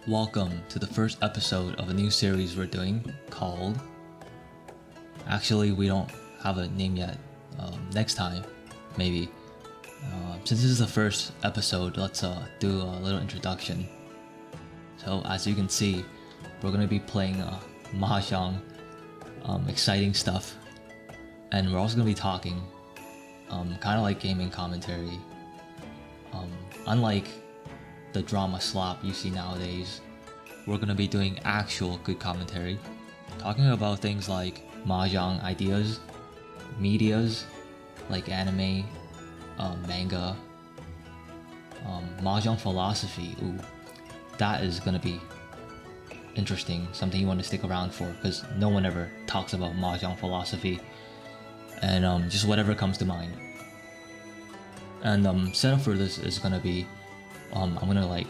Welcome to the first episode of a new series we're doing called... Actually, we don't have a name yet. Next time, maybe. Since this is the first episode, let's do a little introduction. So as you can see, we're gonna be playing Mahjong, exciting stuff, and we're also gonna be talking, kind of like gaming commentary. Unlike the drama slop you see nowadays, we're gonna be doing actual good commentary, talking about things like Mahjong ideas, medias like anime, manga, Mahjong philosophy. Ooh, that is gonna be interesting, something you want to stick around for, because no one ever talks about Mahjong philosophy, and just whatever comes to mind. And setup for this is gonna be, I'm gonna like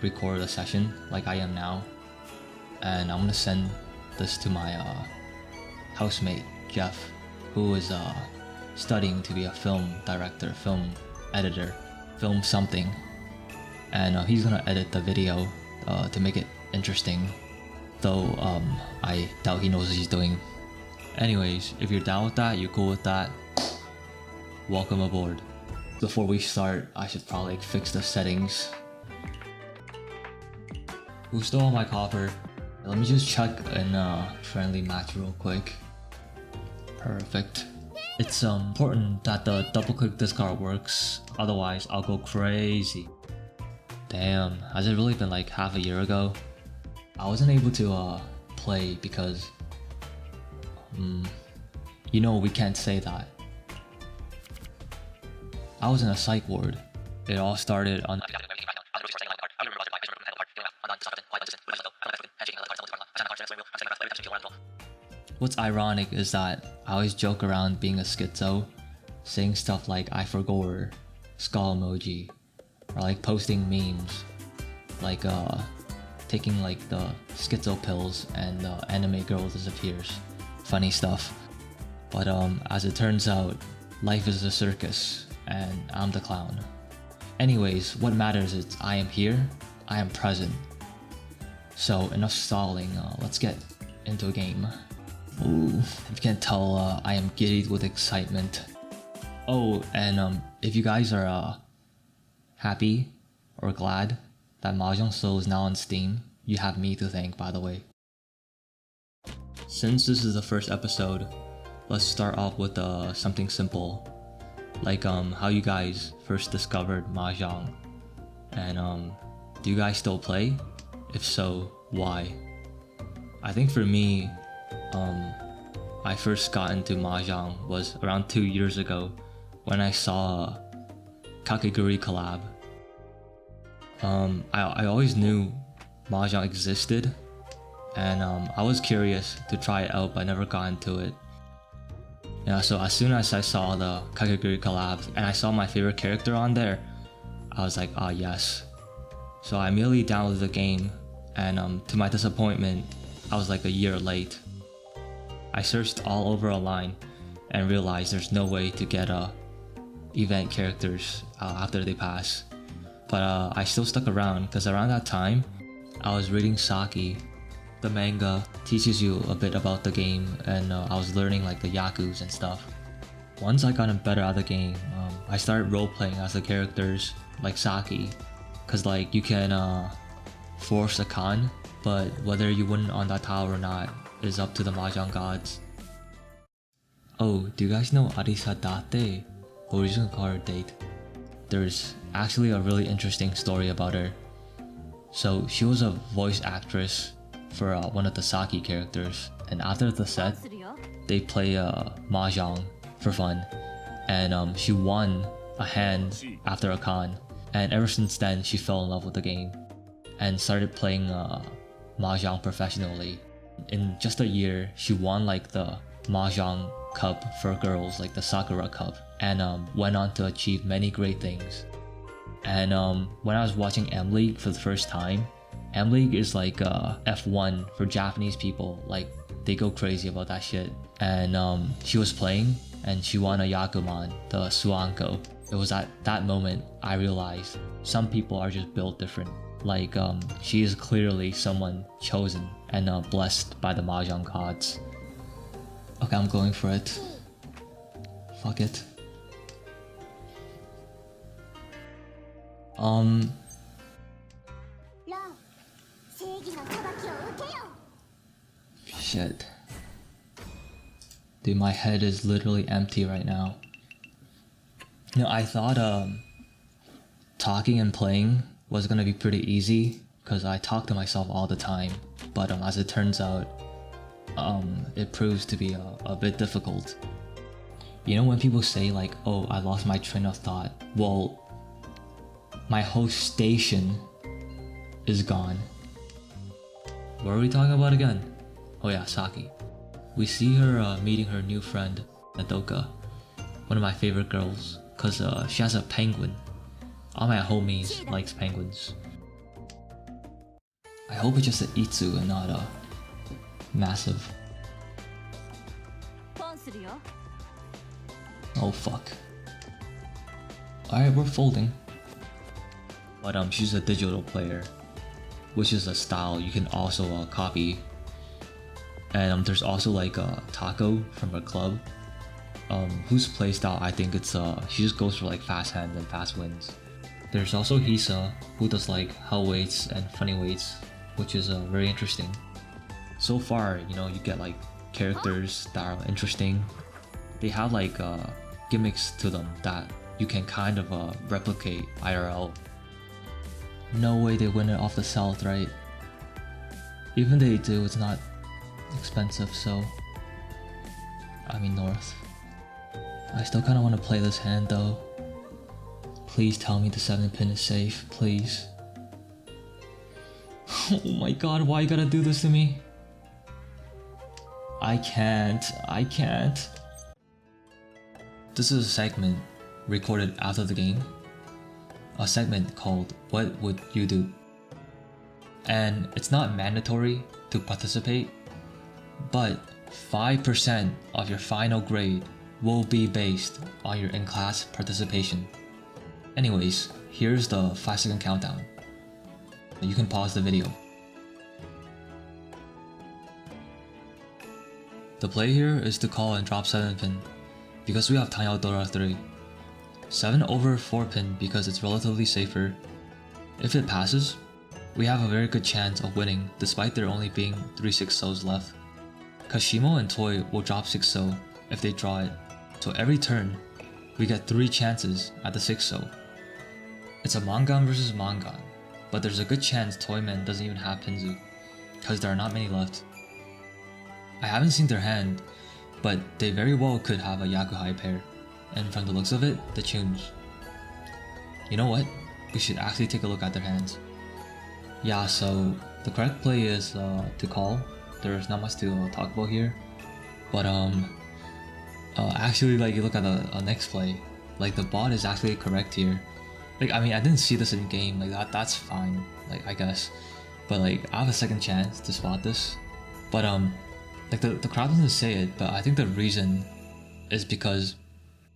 record a session like I am now, and I'm gonna send this to my housemate Jeff, who is studying to be a film director, film editor, film something, and he's gonna edit the video to make it interesting, though I doubt he knows what he's doing. Anyways, if you're down with that, you're cool with that, welcome aboard. Before we start, I should probably fix the settings. Who stole my copper? Let me just check in friendly match real quick. Perfect. It's important that the double click discard works, otherwise I'll go crazy. Damn, has it really been like half a year ago? I wasn't able to play because you know we can't say that. I was in a psych ward. It all started on... What's ironic is that I always joke around being a schizo, saying stuff like I forgot, skull emoji, or like posting memes, like taking like the schizo pills and the anime girl disappears. Funny stuff. But as it turns out, life is a circus, and I'm the clown. Anyways, what matters is I am here, I am present. So enough stalling, let's get into a game. Ooh, if you can't tell, I am giddy with excitement. Oh, and if you guys are happy or glad that Mahjong Soul is now on Steam, you have me to thank, by the way. Since this is the first episode, let's start off with something simple. Like how you guys first discovered Mahjong, and do you guys still play? If so, why? I think for me, I first got into Mahjong was around 2 years ago when I saw Kakegurui collab. I always knew Mahjong existed, and I was curious to try it out, but I never got into it. Yeah, so as soon as I saw the Kakegurui collab and I saw my favorite character on there, I was like, ah yes. So I immediately downloaded the game, and to my disappointment, I was like a year late. I searched all over online and realized there's no way to get event characters after they pass. But I still stuck around because around that time, I was reading Saki. The manga teaches you a bit about the game, and I was learning like the yakus and stuff. Once I got better at the game, I started role-playing as the characters like Saki, cause like you can force a con, but whether you win on that tower or not is up to the Mahjong gods. Oh, do you guys know Arisa Date? Or we're just gonna call her Date. There's actually a really interesting story about her. So she was a voice actress for one of the Saki characters, and after the set, they play Mahjong for fun, and she won a hand after a con, and ever since then she fell in love with the game and started playing Mahjong professionally. In just a year, she won like the Mahjong Cup for girls, like the Sakura Cup, and went on to achieve many great things. And when I was watching M League for the first time, M League is like F1 for Japanese people, like they go crazy about that shit. And she was playing and she won a Yakuman, the Suanko. It was at that moment I realized some people are just built different. Like she is clearly someone chosen and blessed by the Mahjong gods. Okay, I'm going for it. Fuck it. Shit. Dude, my head is literally empty right now. You know, I thought talking and playing was gonna be pretty easy because I talk to myself all the time, but as it turns out, it proves to be a bit difficult. You know when people say like, oh, I lost my train of thought, well, my whole station is gone. What are we talking about again? Oh yeah, Saki. We see her meeting her new friend, Nadoka, one of my favorite girls, cause she has a penguin. All my homies likes penguins. I hope it's just an Itsu and not a massive. Oh fuck. Alright, we're folding. But she's a digital player, which is a style you can also copy. And there's also like Taco from her club, whose playstyle I think it's she just goes for like fast hands and fast wins. There's also Hisa, who does like hell weights and funny weights, which is very interesting. So far, you know, you get like characters that are interesting. They have like gimmicks to them that you can kind of replicate IRL. No way they win it off the south, right? Even they do, it's not expensive, so I mean north. I still kind of want to play this hand though. Please tell me the 7-pin is safe, please. Oh my god, why you gotta do this to me? I can't. This is a segment recorded after the game. A segment called What Would You Do? And it's not mandatory to participate, but 5% of your final grade will be based on your in-class participation. Anyways, here's the 5-second countdown. You can pause the video. The play here is to call and drop 7-pin because we have Tanya Dora 3. 7 over 4-pin because it's relatively safer. If it passes, we have a very good chance of winning despite there only being 3 6-0s left. Kashimo and Toy will drop 6-0 if they draw it, so every turn we get 3 chances at the 6-0. It's a Mangan versus Mangan, but there's a good chance Toyman doesn't even have Pinzu, because there are not many left. I haven't seen their hand, but they very well could have a Yakuhai pair, and from the looks of it, the tunes. You know what? We should actually take a look at their hands. Yeah, so the correct play is to call. There's not much to talk about here, but actually, like, you look at the next play, like the bot is actually correct here. Like, I mean, I didn't see this in game, like that's fine, like I guess, but like I have a second chance to spot this, but like the crowd doesn't say it, but I think the reason is because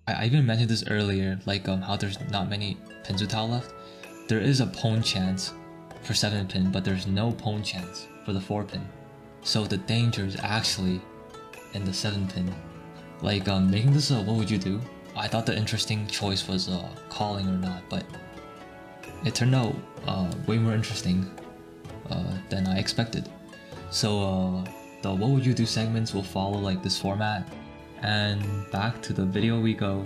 I even mentioned this earlier, like how there's not many Pinzu tile left. There is a pwn chance for 7-pin, but there's no pwn chance for the 4-pin. So the danger is actually in the 7-pin. Like making this a what would you do? I thought the interesting choice was calling or not, but it turned out way more interesting than I expected. So the what would you do segments will follow like this format, and back to the video we go.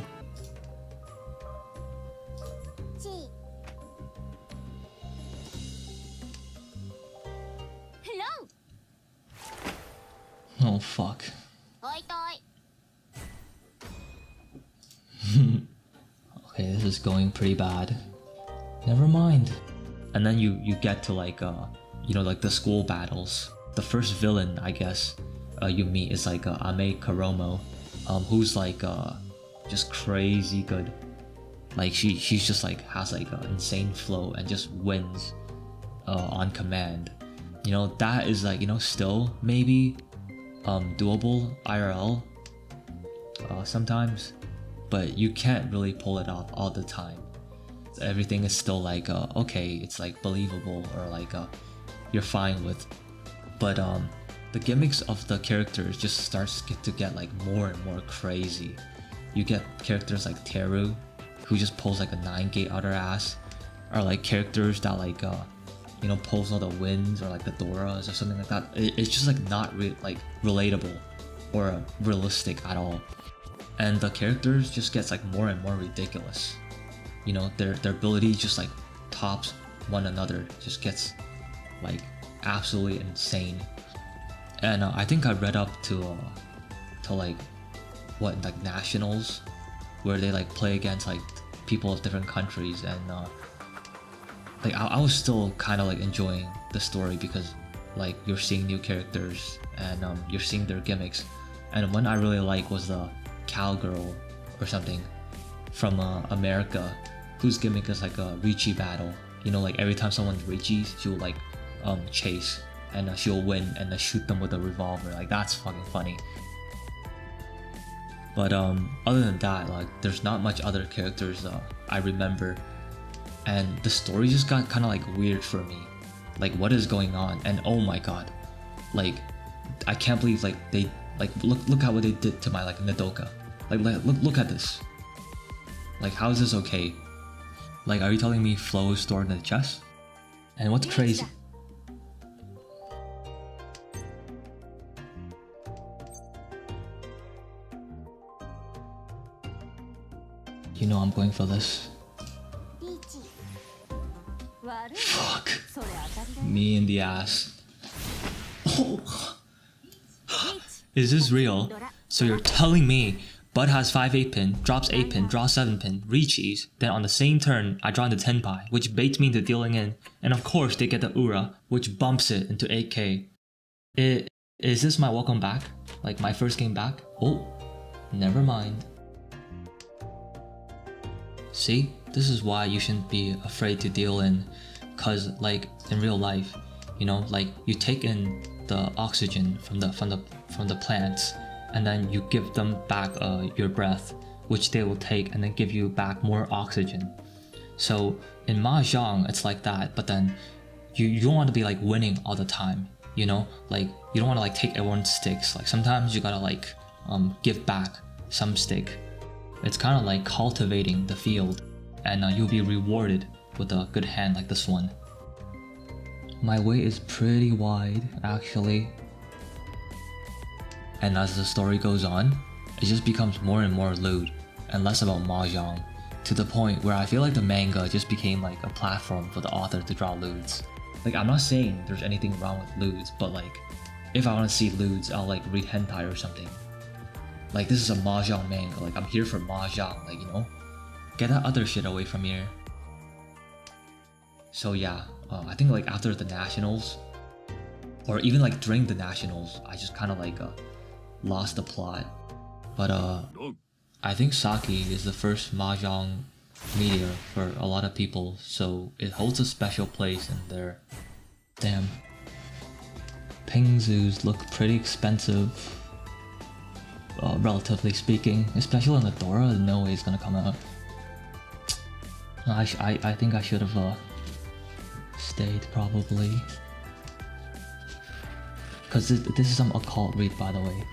Hello. Oh fuck. Okay, this is going pretty bad. Never mind. And then you get to like you know, like the school battles. The first villain, I guess, you meet is like Ame Karomo, who's like just crazy good. Like she's just like has like an insane flow and just wins on command. You know, that is like, you know, still maybe doable IRL sometimes, but you can't really pull it off all the time. everything is still like okay, it's like believable, or like you're fine with. But the gimmicks of the characters just starts to get like more and more crazy. You get characters like Teru, who just pulls like a 9-gate out her ass, or like characters that like you know, pulls all the winds, or like the Doras or something like that. It's just like not like relatable or realistic at all. And the characters just gets like more and more ridiculous. You know, their ability just like tops one another, just gets like absolutely insane. And I think I read up to like what, like nationals, where they like play against like people of different countries, and like I was still kind of like enjoying the story, because like you're seeing new characters, and you're seeing their gimmicks. And one I really like was the cowgirl or something from America, whose gimmick is like a Ricci battle. You know, like every time someone's Ricci, she'll like chase, and she'll win and shoot them with a revolver. Like that's fucking funny. But other than that, like there's not much other characters I remember, and the story just got kind of like weird for me. Like what is going on? And oh my god, like I can't believe like they like look at what they did to my like Nadoka. Like look at this. Like how is this okay? Like are you telling me flow is stored in the chest? And what's crazy? You know I'm going for this. Fuck. Me in the ass. Oh. Is this real? So you're telling me Bud has 5 8-pin, drops 8-pin, draws 7-pin, Ricci's, then on the same turn I draw into Tenpai, which baits me into dealing in, and of course they get the Ura, which bumps it into 8k. Is this my welcome back? Like my first game back? Oh, never mind. See, this is why you shouldn't be afraid to deal in, cause like in real life, you know, like you take in the oxygen from the plants, and then you give them back your breath, which they will take and then give you back more oxygen. So in Mahjong, it's like that, but then you don't want to be like winning all the time, you know, like you don't want to like take everyone's sticks. Like sometimes you gotta like give back some stick. It's kind of like cultivating the field, and you'll be rewarded with a good hand like this one. My way is pretty wide, actually. And as the story goes on, it just becomes more and more lewd, and less about Mahjong, to the point where I feel like the manga just became like a platform for the author to draw lewds. Like I'm not saying there's anything wrong with lewds, but like, if I want to see lewds, I'll like read hentai or something. Like this is a Mahjong manga, like I'm here for Mahjong, like you know? Get that other shit away from here. So yeah, I think like after the nationals, or even like during the nationals, I just kind of like lost the plot. But I think Saki is the first Mahjong media for a lot of people, so it holds a special place in there. Damn. Pingzus look pretty expensive. Relatively speaking, especially on the Dora, no way it's gonna come out. I think I should have stayed probably, because this is some occult read, by the way.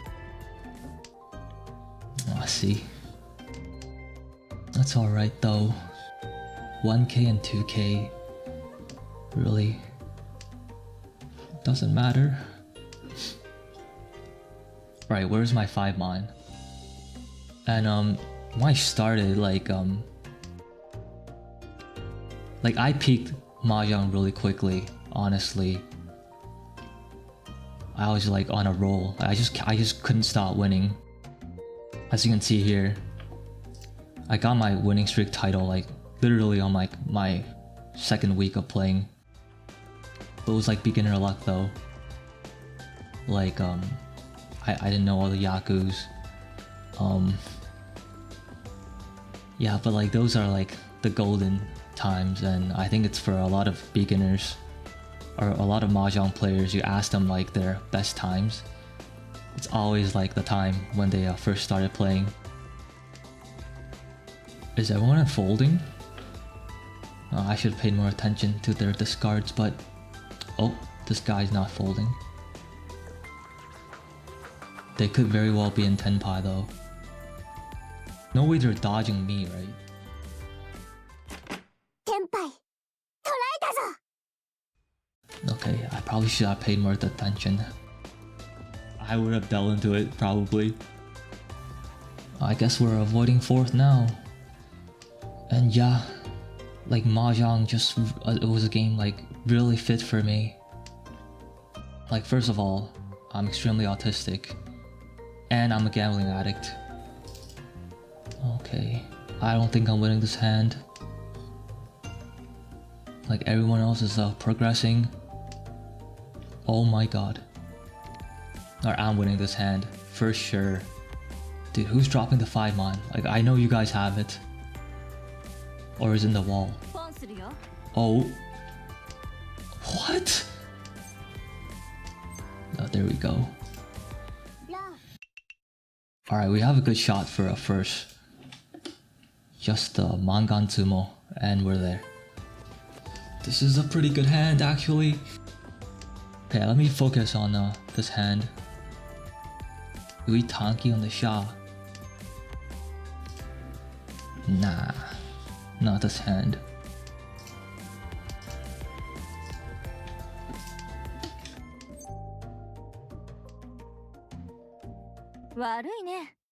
See, that's all right though. 1k and 2k really doesn't matter. Right, where's my 5 mon? And when I started, like I peaked Mahjong really quickly, honestly. I was like on a roll. I just couldn't stop winning. As you can see here, I got my winning streak title like literally on my second week of playing. But it was like beginner luck though. Like I didn't know all the Yakus. Yeah, but like those are like the golden times, and I think it's for a lot of beginners or a lot of Mahjong players. You ask them like their best times, it's always like the time when they first started playing. Is everyone unfolding? I should have paid more attention to their discards, but... Oh, this guy's not folding. They could very well be in Tenpai though. No way they're dodging me, right? Okay, I probably should have paid more attention. I would have delved into it, probably. I guess we're avoiding fourth now. And yeah, like Mahjong just, it was a game like really fit for me. Like first of all, I'm extremely autistic. And I'm a gambling addict. Okay, I don't think I'm winning this hand. Like everyone else is progressing. Oh my god. Or I'm winning this hand, for sure. Dude, who's dropping the 5-mon? Like, I know you guys have it. Or is it in the wall? Oh. What? Oh, there we go. Alright, we have a good shot for a first. Just the Mangan Tsumo, and we're there. This is a pretty good hand, actually. Okay, let me focus on this hand. Do we Tanki on the Sha? Nah, not this hand.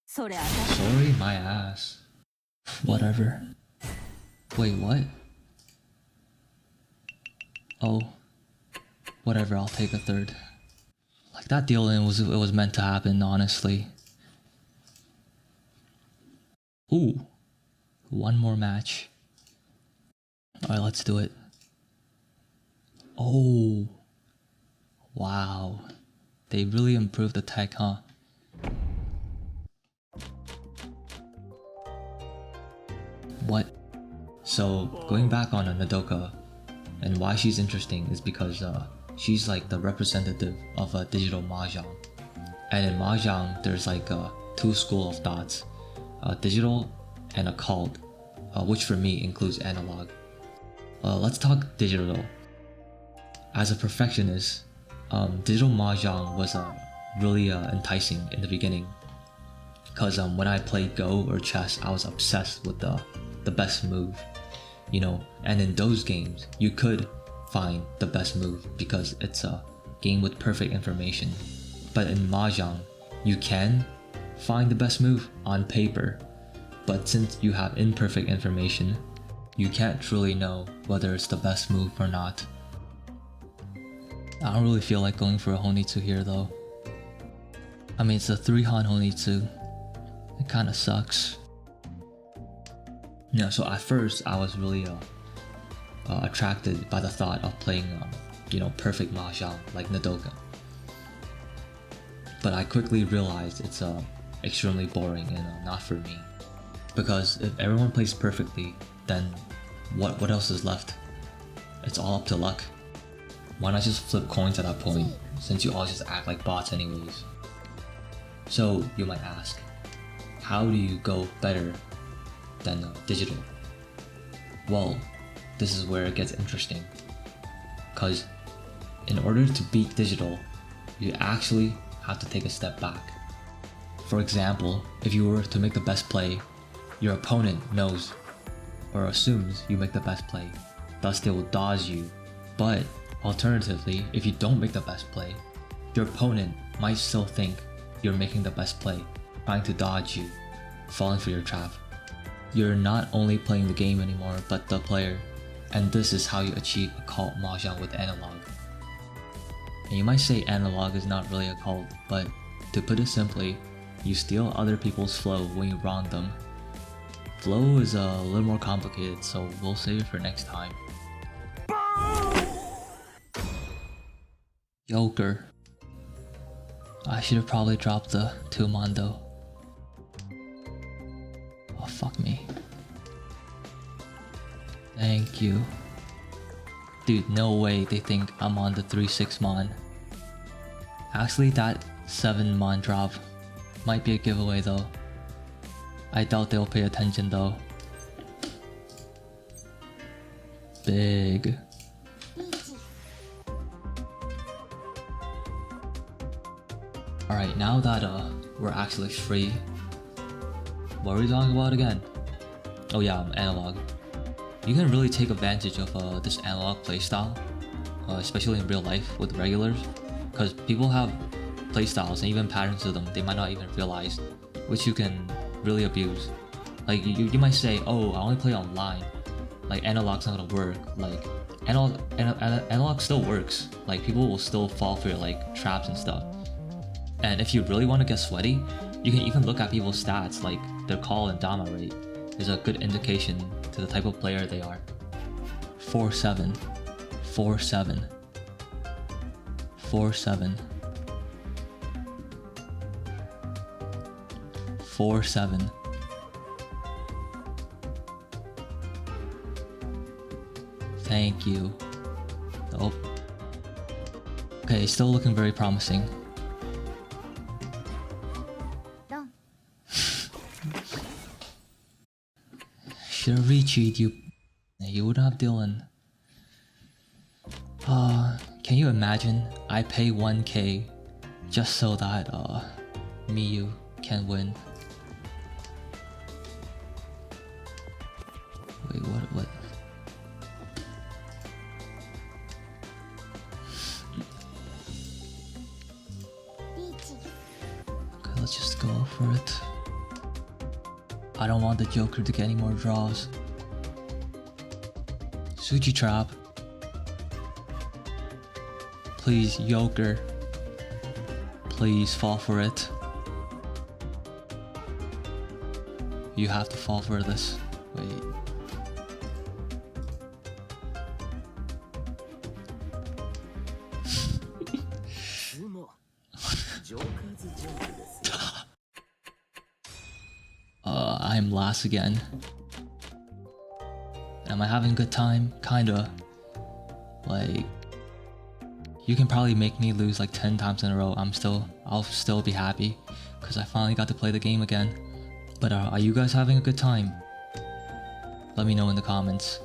Sorry, my ass. Whatever. Wait, what? Oh. Whatever, I'll take a third. Like that deal in it was meant to happen, honestly. Ooh. One more match. Alright, let's do it. Oh. Wow. They really improved the tech, huh? What? So, going back on Nodoka, and why she's interesting is because she's like the representative of a digital Mahjong. And in Mahjong, there's like two schools of thoughts. Digital and occult, which for me includes analog. Let's talk digital. As a perfectionist, digital Mahjong was really enticing in the beginning. Because when I played Go or chess, I was obsessed with the best move. You know, and in those games, you could find the best move because it's a game with perfect information. But in Mahjong, you can find the best move on paper, but since you have imperfect information, you can't truly know whether it's the best move or not. I don't really feel like going for a Honitsu here though. I mean, it's a 3-Han Honitsu. It kinda sucks. Yeah, so at first I was really attracted by the thought of playing, you know, perfect Mahjong like Nodoka. But I quickly realized it's extremely boring and not for me. Because if everyone plays perfectly, then what else is left? It's all up to luck. Why not just flip coins at that point, since you all just act like bots anyways? So you might ask, how do you go better than digital? Well, this is where it gets interesting. Cause in order to beat digital, you actually have to take a step back. For example, if you were to make the best play, your opponent knows or assumes you make the best play, thus they will dodge you. But alternatively, if you don't make the best play, your opponent might still think you're making the best play, trying to dodge you, falling for your trap. You're not only playing the game anymore, but the player. And this is how you achieve occult Mahjong with analog. And you might say analog is not really occult, but to put it simply, you steal other people's flow when you wrong them. Flow is a little more complicated, so we'll save it for next time. Joker. I should have probably dropped the 2-mon though. Oh, fuck me. Thank you. Dude, no way they think I'm on the 3-6-mon. Actually, that 7-mon drop might be a giveaway though. I doubt they'll pay attention though. big. Alright, now that we're actually free, what were we talking about again? Oh yeah, analog. You can really take advantage of this analog playstyle, especially in real life with regulars, because people have playstyles and even patterns to them they might not even realize, which you can really abuse. Like you might say, oh, I only play online, like analog's not gonna work. Like analog still works. Like people will still fall for like traps and stuff. And if you really want to get sweaty, you can even look at people's stats, like their call and dama rate is a good indication to the type of player they are. 4-7, 4-7, 4-7, 4-7. Thank you. Oh. Okay, still looking very promising. Should've recheated you. You would have Dylan. Can you imagine? I pay 1k just so that Miyu can win. Wait, what? Okay, let's just go for it. I don't want the Joker to get any more draws. Suji trap. Please, Joker. Please fall for it. You have to fall for this. Wait. I'm last again. Am I having a good time? Kinda. Like, you can probably make me lose like 10 times in a row. I'll still be happy because I finally got to play the game again. But are you guys having a good time? Let me know in the comments.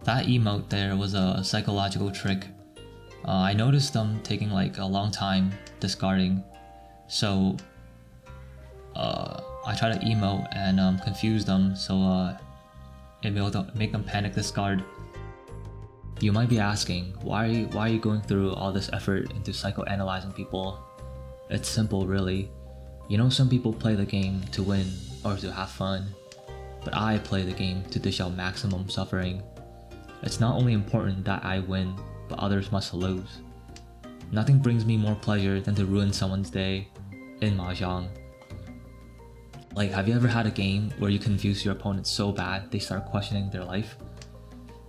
That emote there was a psychological trick. I noticed them taking like a long time discarding, so I try to emote and confuse them so it will make them panic discard. You might be asking, why are you going through all this effort into psychoanalyzing people? It's simple really. You know, some people play the game to win or to have fun, but I play the game to dish out maximum suffering. It's not only important that I win, but others must lose. Nothing brings me more pleasure than to ruin someone's day in Mahjong. Like, have you ever had a game where you confuse your opponent so bad they start questioning their life?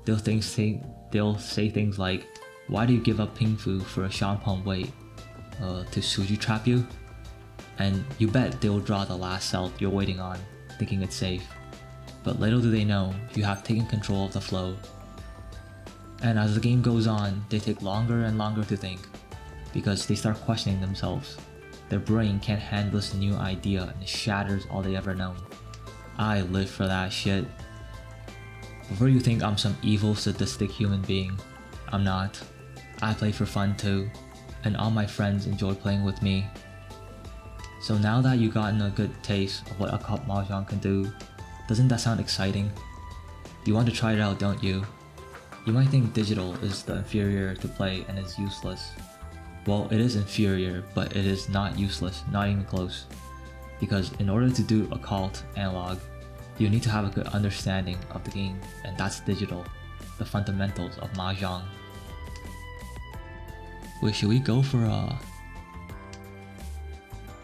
They'll say things like, why do you give up Ping Fu for a Shanpeng Wei? To Suji trap you? And you bet they'll draw the last cell you're waiting on, thinking it's safe. But little do they know, you have taken control of the flow. And as the game goes on, they take longer and longer to think, because they start questioning themselves. Their brain can't handle this new idea and it shatters all they ever known. I live for that shit. Before you think I'm some evil, sadistic human being, I'm not. I play for fun too, and all my friends enjoy playing with me. So now that you've gotten a good taste of what occult Mahjong can do, doesn't that sound exciting? You want to try it out, don't you? You might think digital is the inferior to play and is useless. Well, it is inferior, but it is not useless, not even close. Because in order to do occult analog, you need to have a good understanding of the game, and that's digital, the fundamentals of Mahjong. Wait, should we go for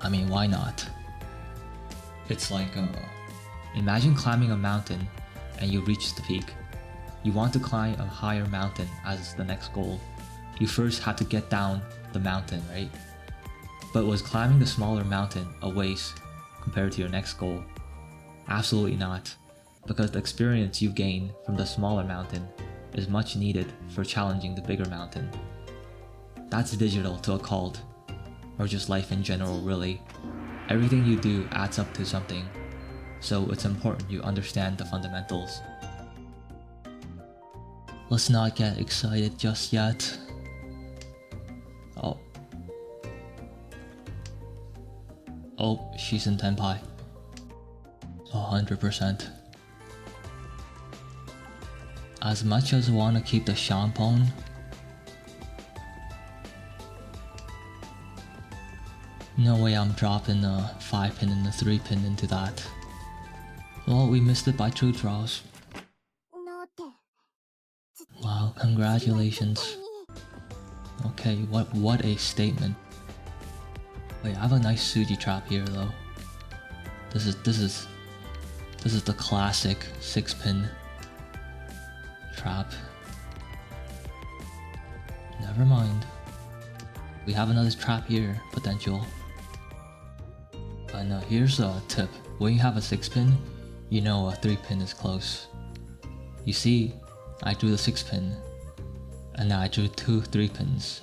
I mean, why not? It's like imagine climbing a mountain and you reach the peak. You want to climb a higher mountain as the next goal. You first have to get down the mountain, right? But was climbing the smaller mountain a waste compared to your next goal? Absolutely not, because the experience you gain from the smaller mountain is much needed for challenging the bigger mountain. That's digital to occult, or just life in general really. Everything you do adds up to something, so it's important you understand the fundamentals. Let's not get excited just yet. Oh. Oh, she's in Tenpai. 100%. As much as I want to keep the Shampong, no way I'm dropping a 5-pin and a 3-pin into that. Well, we missed it by 2 draws. Wow, congratulations. Okay, what a statement. Wait, I have a nice Suji trap here though. This is the classic 6-pin trap. Never mind. We have another trap here, potential. But no, here's a tip. When you have a 6-pin, you know a 3-pin is close. You see, I drew the 6-pin, and now I drew 2 3-pins.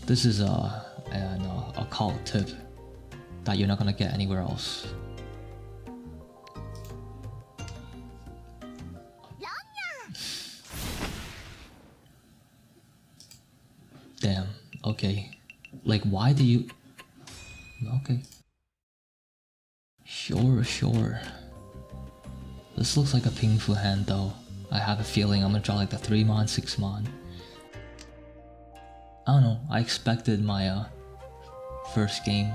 This is an occult tip that you're not gonna get anywhere else. Damn, okay. Like, why do you... Okay. Sure. This looks like a painful hand though. I have a feeling I'm gonna draw like the 3-mon, 6-mon. I don't know, I expected my first game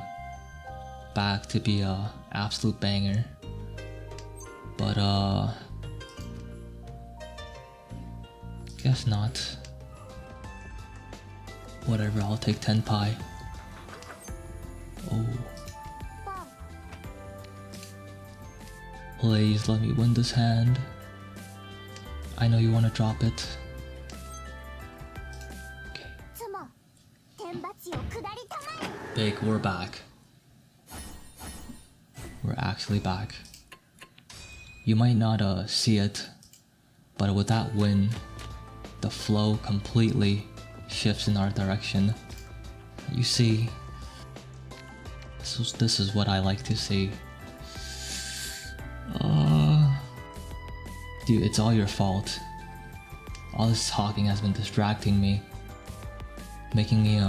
back to be a absolute banger. But guess not. Whatever, I'll take Tenpai. Oh. Please let me win this hand. I know you want to drop it. Okay. Big, we're back. We're actually back. You might not see it, but with that win, the flow completely shifts in our direction. You see, this is what I like to see. Dude, it's all your fault. All this talking has been distracting me, making me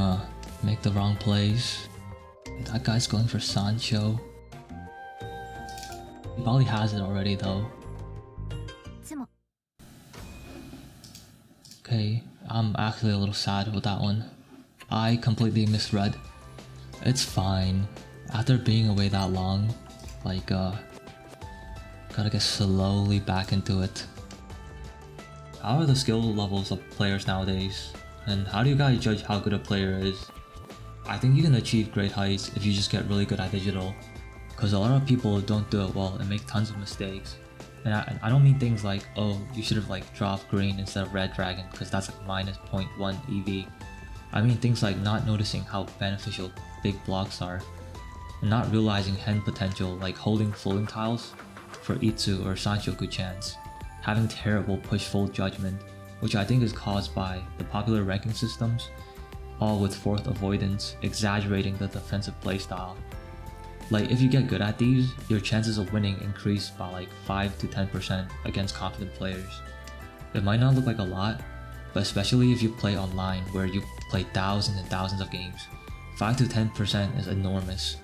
make the wrong plays. That guy's going for Sancho. He probably has it already though. Okay, I'm actually a little sad with that one. I completely misread. It's fine. After being away that long, like gotta get slowly back into it. How are the skill levels of players nowadays? And how do you guys judge how good a player is? I think you can achieve great heights if you just get really good at digital. Cause a lot of people don't do it well and make tons of mistakes. And I don't mean things like, oh, you should have like dropped green instead of red dragon because that's like minus 0.1 EV. I mean things like not noticing how beneficial big blocks are, and not realizing hand potential like holding floating tiles for Itsu or Sanchoku chance, having terrible push-fold judgment, which I think is caused by the popular ranking systems, all with fourth avoidance, exaggerating the defensive playstyle. Like if you get good at these, your chances of winning increase by like 5 to 10% against confident players. It might not look like a lot, but especially if you play online where you play thousands and thousands of games, 5 to 10% is enormous.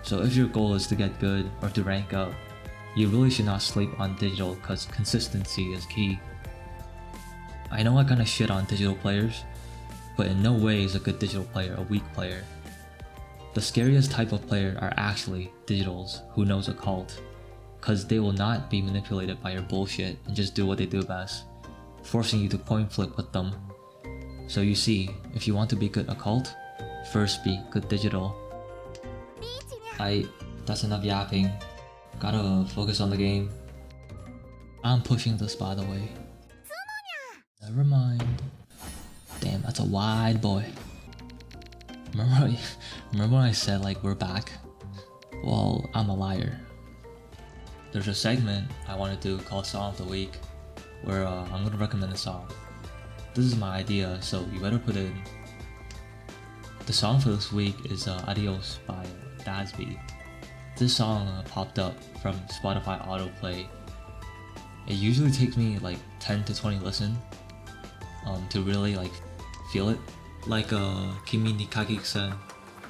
So if your goal is to get good or to rank up, you really should not sleep on digital because consistency is key. I know I kinda shit on digital players, but in no way is a good digital player a weak player. The scariest type of player are actually digitals who knows occult, cause they will not be manipulated by your bullshit and just do what they do best, forcing you to coin flip with them. So you see, if you want to be good occult, first be good digital. That's enough yapping. Gotta focus on the game. I'm pushing this by the way. Never mind. Damn, that's a wide boy. Remember when I said like we're back? Well, I'm a liar. There's a segment I want to do called Song of the Week, where I'm gonna recommend a song. This is my idea, so you better put it in. The song for this week is Adios by Dasby. This song popped up from Spotify autoplay. It usually takes me like 10 to 20 listen to really like feel it. Like Kimi ni Kagekisen,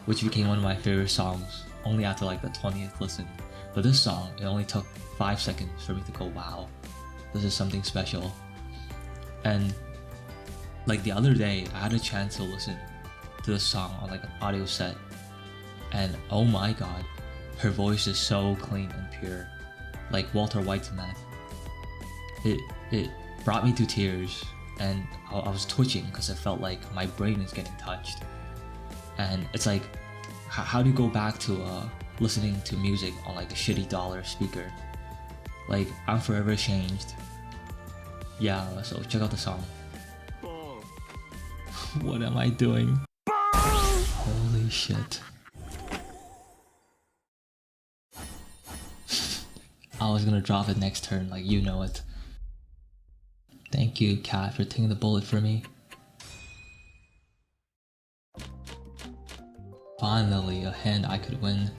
which became one of my favorite songs only after like the 20th listen. But this song, it only took 5 seconds for me to go, wow, this is something special. And like the other day, I had a chance to listen to the song on like an audio set, and oh my god, her voice is so clean and pure, like Walter White's meth. It brought me to tears, and I was twitching because I felt like my brain is getting touched. And it's like, how do you go back to listening to music on like a shitty dollar speaker? Like, I'm forever changed. Yeah, so check out the song. What am I doing? Holy shit. I was gonna drop it next turn, like you know it. Thank you, Cat, for taking the bullet for me. Finally, a hand I could win.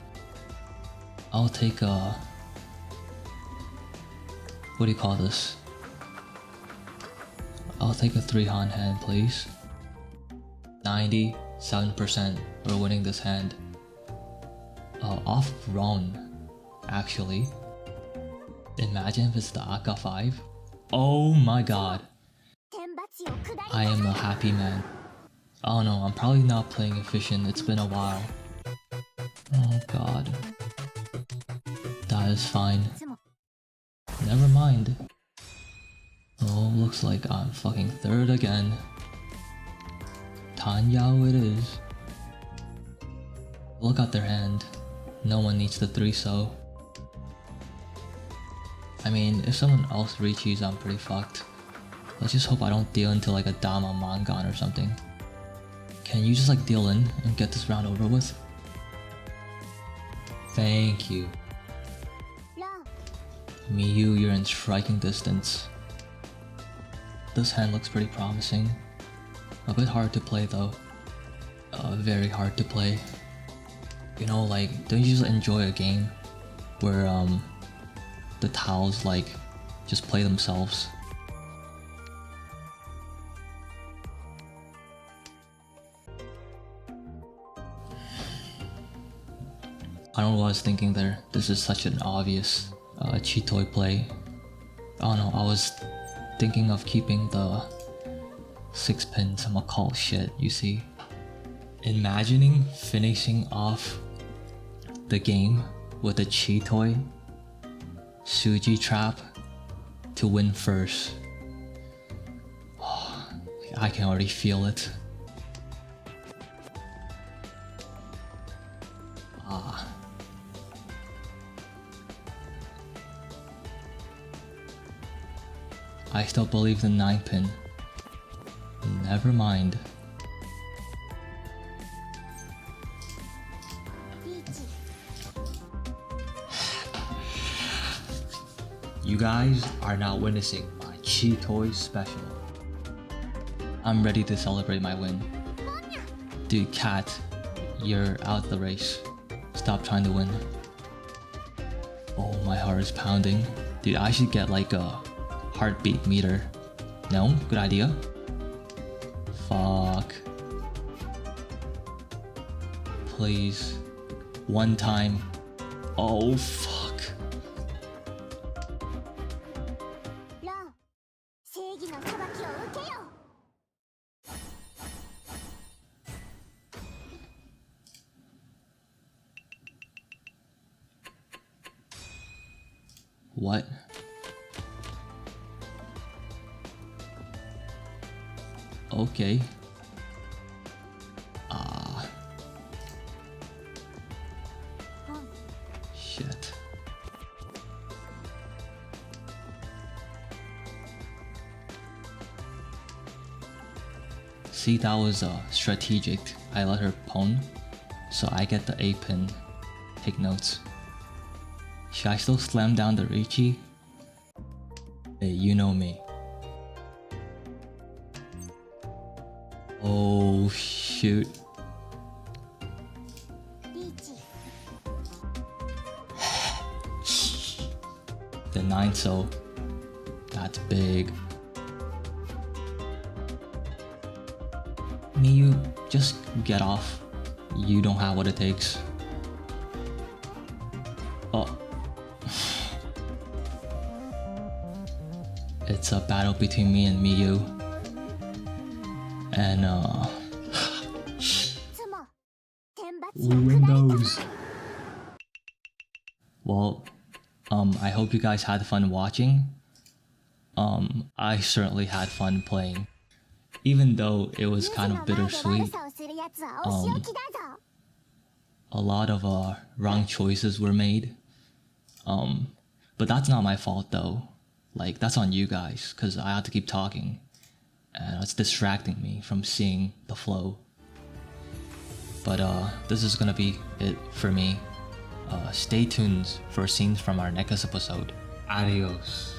I'll take a... what do you call this? I'll take a 3-hand hand, please. 97% we're winning this hand. Off Ron, actually. Imagine if it's the Aka 5. Oh my god. I am a happy man. Oh no, I'm probably not playing efficient, it's been a while. Oh god. That is fine. Never mind. Oh, looks like I'm fucking third again. Tanyao it is. Look at their hand. No one needs the 3-so. I mean, if someone else reaches, I'm pretty fucked. Let's just hope I don't deal into like a Dama Mangan or something. Can you just like deal in and get this round over with? Thank you. Miyu, you're in striking distance. This hand looks pretty promising. A bit hard to play though. Very hard to play. You know, like, don't you just enjoy a game where the tiles like just play themselves? I don't know what I was thinking there. This is such an obvious Chitoi play. Oh no, I was thinking of keeping the 6-pin, some occult shit, you see. Imagining finishing off the game with a Chitoi Suji trap to win first. Oh, I can already feel it. Ah. I still believe the 9-pin. Never mind. You guys are now witnessing my Chitoi special. I'm ready to celebrate my win. Dude, Cat, you're out the race. Stop trying to win. Oh, my heart is pounding. Dude, I should get like a heartbeat meter. No? Good idea? Fuck. Please. One time. Oh, fuck. What? Okay. Shit. See, that was strategic. I let her pawn, so I get the 8-pin. Take notes. Should I still slam down the Richi? Hey, you know me. Oh shoot. The 9-so. That's big. Miyu, just get off. You don't have what it takes. Oh. It's a battle between me and Miyu. And we win those. Well, I hope you guys had fun watching. I certainly had fun playing. Even though it was kind of bittersweet. A lot of wrong choices were made. But that's not my fault though. Like, that's on you guys, because I had to keep talking. And it's distracting me from seeing the flow. But this is gonna be it for me. Stay tuned for scenes from our next episode. Adios.